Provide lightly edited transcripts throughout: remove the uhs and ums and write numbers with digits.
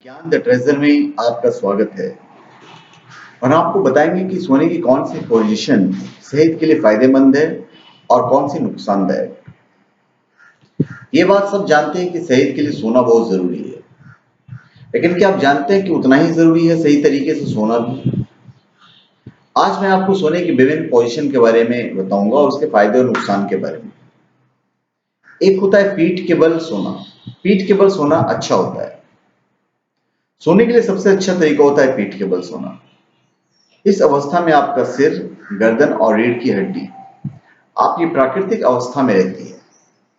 ज्ञान the treasure में आपका स्वागत है और आपको बताएंगे कि सोने की कौन सी पोजीशन सेहत के लिए फायदेमंद है और कौन सी नुकसानदायक। ये बात सब जानते हैं कि सेहत के लिए सोना बहुत जरूरी है, लेकिन क्या आप जानते हैं कि उतना ही जरूरी है सही तरीके से सोना भी। आज मैं आपको सोने की विभिन्न पोजीशन के बारे में बताऊंगा और उसके फायदे और नुकसान के बारे में। एक होता है पीठ के बल सोना। पीठ के बल सोना अच्छा होता है। सोने के लिए सबसे अच्छा तरीका होता है पीठ के बल सोना। इस अवस्था में आपका सिर, गर्दन और रीढ़ की हड्डी आपकी प्राकृतिक अवस्था में रहती है।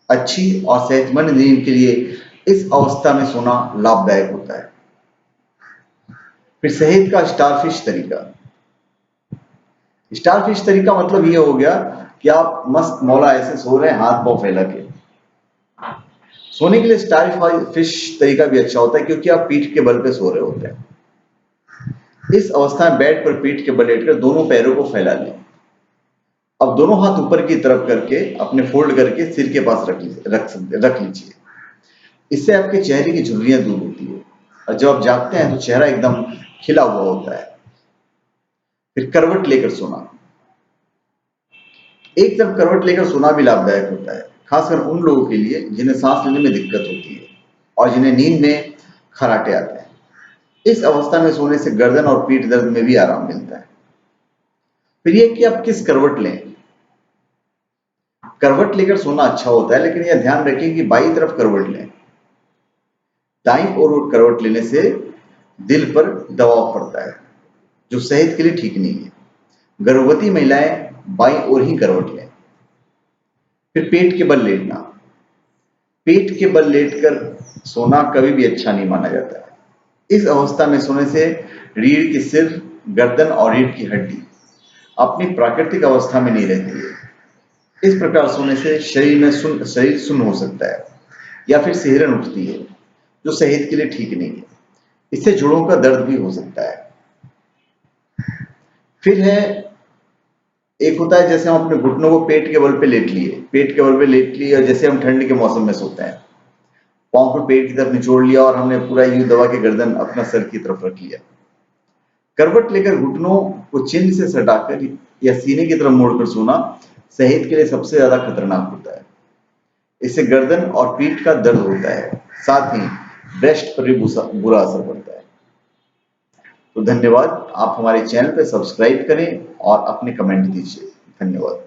अच्छी और सेहतमंद नींद के लिए इस अवस्था में सोना लाभदायक होता है। फिर सेहत का स्टारफिश तरीका। स्टारफिश तरीका मतलब ये हो गया कि आप मस्त मौला ऐसे सो रहे हैं हाथ पांव फैला के। सोने के लिए स्टारफिश तरीका भी अच्छा होता है क्योंकि आप पीठ के बल पे सो रहे होते हैं। इस अवस्था में बेड पर पीठ के बल लेटकर दोनों पैरों को फैला लें। अब दोनों हाथ ऊपर की तरफ करके अपने फोल्ड करके सिर के पास रख लीजिए। इससे आपके चेहरे की झुर्रियां दूर होती है और जब आप जागते हैं तो चेहरा एकदम खिला हुआ होता है। फिर करवट लेकर सोना। एक तरफ करवट लेकर सोना भी लाभदायक होता है, खासकर उन लोगों के लिए जिन्हें सांस लेने में दिक्कत होती है और जिन्हें नींद में खराटे आते हैं। इस अवस्था में सोने से गर्दन और पीठ दर्द में भी आराम मिलता है। फिर यह कि आप किस करवट लें। करवट लेकर सोना अच्छा होता है, लेकिन यह ध्यान रखें कि बाईं तरफ करवट लें। दाईं ओर करवट लेने से दिल पर दबाव पड़ता है, जो सेहत के लिए ठीक नहीं है। गर्भवती महिलाएं बाईं ओर ही करवट लें। फिर पेट के बल लेटना। पेट के बल लेटकर सोना कभी भी अच्छा नहीं माना जाता है। इस अवस्था में सोने से रीढ़ की सिर, गर्दन और रीढ़ की हड्डी अपनी प्राकृतिक अवस्था में नहीं रहती है। इस प्रकार सोने से शरीर सुन्न हो सकता है या फिर सिहरन उठती है, जो सेहत के लिए ठीक नहीं है। इससे जोड़ों का दर्द भी हो सकता है। फिर है एक होता है जैसे हम अपने घुटनों को पेट के बल पे लेट लिए, पेट के बल पे लेट लिए और जैसे हम ठंड के मौसम में सोते हैं, पाँव को पेट की तरफ निचोड़ लिया और हमने पूरा यूं दबा के गर्दन अपना सर की तरफ रख लिया। करवट लेकर घुटनों को चिन्ह से सटाकर या सीने की तरफ मोड़कर सोना सेहत के लिए सबसे ज्यादा खतरनाक होता है। इससे गर्दन और पीठ का दर्द होता है, साथ ही ब्रेस्ट पर भी बुरा असर पड़ता है। तो धन्यवाद। आप हमारे चैनल पर सब्सक्राइब करें और अपने कमेंट दीजिए। धन्यवाद।